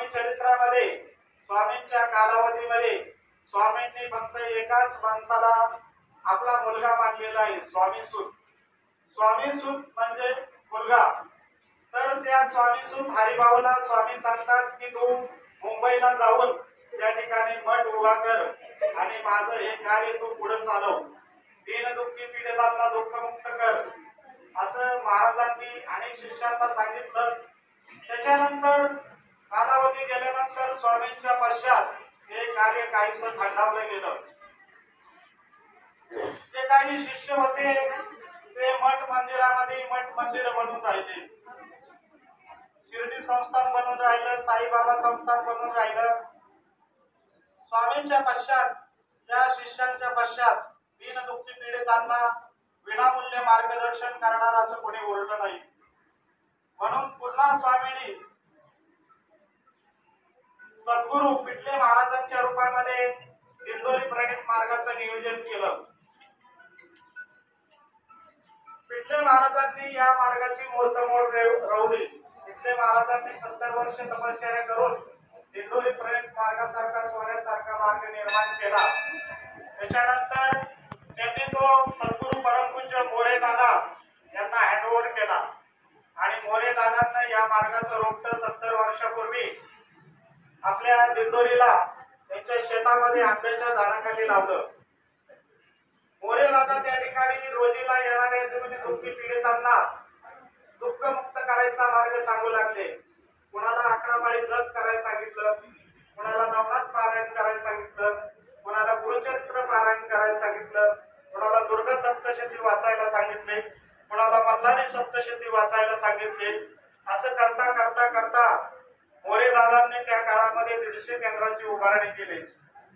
स्वामी चरित्रामध्ये स्वामींच्या कालावधीमध्ये स्वामींनी फक्त एकाच माणसाला आपला मुलगा मानलेला आहे, स्वामीसूत. स्वामीसूत म्हणजे मुलगा. तर त्या स्वामीसूत हरिभाऊला स्वामी सांगतात की तू मुंबईला जाऊन त्या ठिकाणी मठ उभा कर आणि माझं हे कार्य तू पुढे चालव, दीनदुःखी पीडितांना दुःखमुक्त कर, असं महाराजांनी अनेक शिष्यांना सांगितलं. त्याच्यानंतर कालावधी गेल्यानंतर स्वामींच्या पश्चात हे कार्य काहीसं थांबवलं गेलं. जे काही शिष्य होते ते मठ मंदिरामध्ये मठ मंदिर बनवून राहिले, शिर्डी संस्थान बनवून राहिलं, साईबाबा संस्थान बनवून राहिलं. स्वामींच्या पश्चात त्या शिष्यांच्या पश्चात दीनदुःखी पीडितांना विनामूल्य मार्गदर्शन करणार असं कोणी उरलं नाही. म्हणून पुन्हा स्वामींनी सद्गुरू पिटले महाराजांच्या रूपामध्ये दिंडोरी प्रणित मार्गाचं नियोजन केलं. पिटले महाराजांनी या मार्गाची मुहूर्तमेढ रोवली. पिटले महाराजांनी 70 वर्ष तपश्चर्या करून दिंडोरी प्रणित मार्गासारखा सोन्यासारखा मार्ग निर्माण केला. त्याच्यानंतर त्यांनी तो सद्गुरू परमपूज्य मोरे दादा यांना हँडओव्हर केला आणि मोरे दादांना या मार्गाचं रोपटं 70 वर्षापूर्वी आपल्या दिंडोरीला त्यांच्या शेतामध्ये आंब्याच्या झाडाखाली लावलं. मोरे दादा त्या ठिकाणी रोजीला येणाऱ्या दुःखी पीडितांना दुःखमुक्त करायचा मार्ग सांगू लागले. कुणाला 11 माळी जप करायला सांगितलं, कुणाला नवनाथ पारायण करायला सांगितलं, कुणाला गुरुचरित्र पारायण करायला सांगितलं, कुणाला दुर्गा सप्तशती वाचायला सांगितले, कुणाला मल्हारी सप्तशती वाचायला सांगितले. असं करता करता करता मोरे दादांनी त्या काळामध्ये 150 केंद्राची उभारणी केली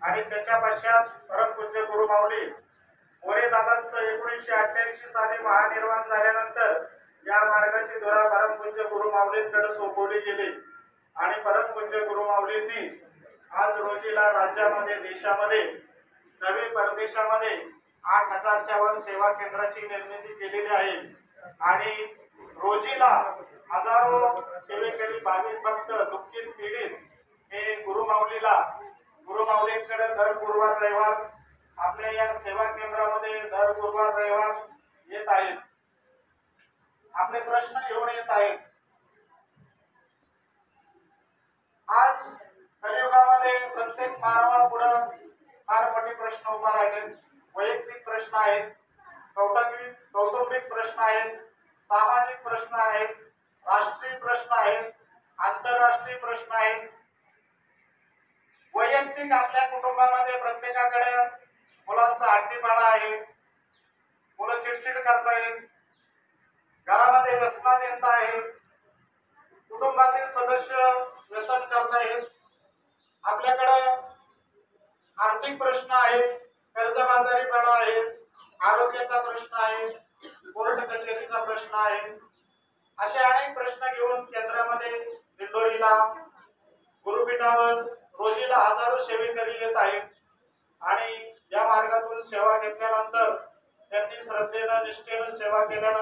आणि त्याच्या पश्चात परमपूज्य गुरुमाऊली मोरे दादांचं 1988 साली महानिर्वाण झाल्यानंतर या मार्गाची धुरा परमपूज्य गुरुमाऊलींकडे सोपवली गेली आणि परमपूज्य गुरुमाऊलींनी आज रोजीला राज्यामध्ये देशामध्ये नवी परदेशामध्ये 8000च्या वर सेवा केंद्राची निर्मिती केलेली आहे आणि रोजीला हजारो सेवेकरी भाविक भक्त दुःखित पीडित हे गुरुमाऊलींकडे दर गुरुवार रविवार आपल्या या सेवा केंद्रामध्ये दर गुरुवार रविवार येत आहेत. आपले प्रश्न घेऊन येत आहेत. आज कलियुगामध्ये प्रत्येक मानवापुढे फार मोठे प्रश्न उभा राहिले. वैयक्तिक प्रश्न आहेत, कौटुंबिक प्रश्न आहेत, सामाजिक प्रश्न आहेत, राष्ट्रीय प्रश्न आहेत, आंतरराष्ट्रीय प्रश्न आहेत. वैयक्तिक आपल्या कुटुंबामध्ये प्रत्येकाकडे मुलांचा हट्टीपणा आहे, मुलं चिडचिड करतायत, घरामध्ये व्यसनात येत आहे, कुटुंबातील सदस्य व्यसन करतायत, आपल्याकडे आर्थिक प्रश्न आहेत, कर्जबाजारीपणा आहे, आरोग्याचा प्रश्न आहे, कोर्ट कचेरीचा प्रश्न आहे. असे अनेक प्रश्न घेऊन केंद्रामध्ये दिंडोरीला गुरुपीठावर रोजीला हजारो सेवेकरी येत आहेत आणि या मार्गातून सेवा घेतल्यानंतर त्यांनी श्रद्धेनं निष्ठेनं सेवा केल्यानंतर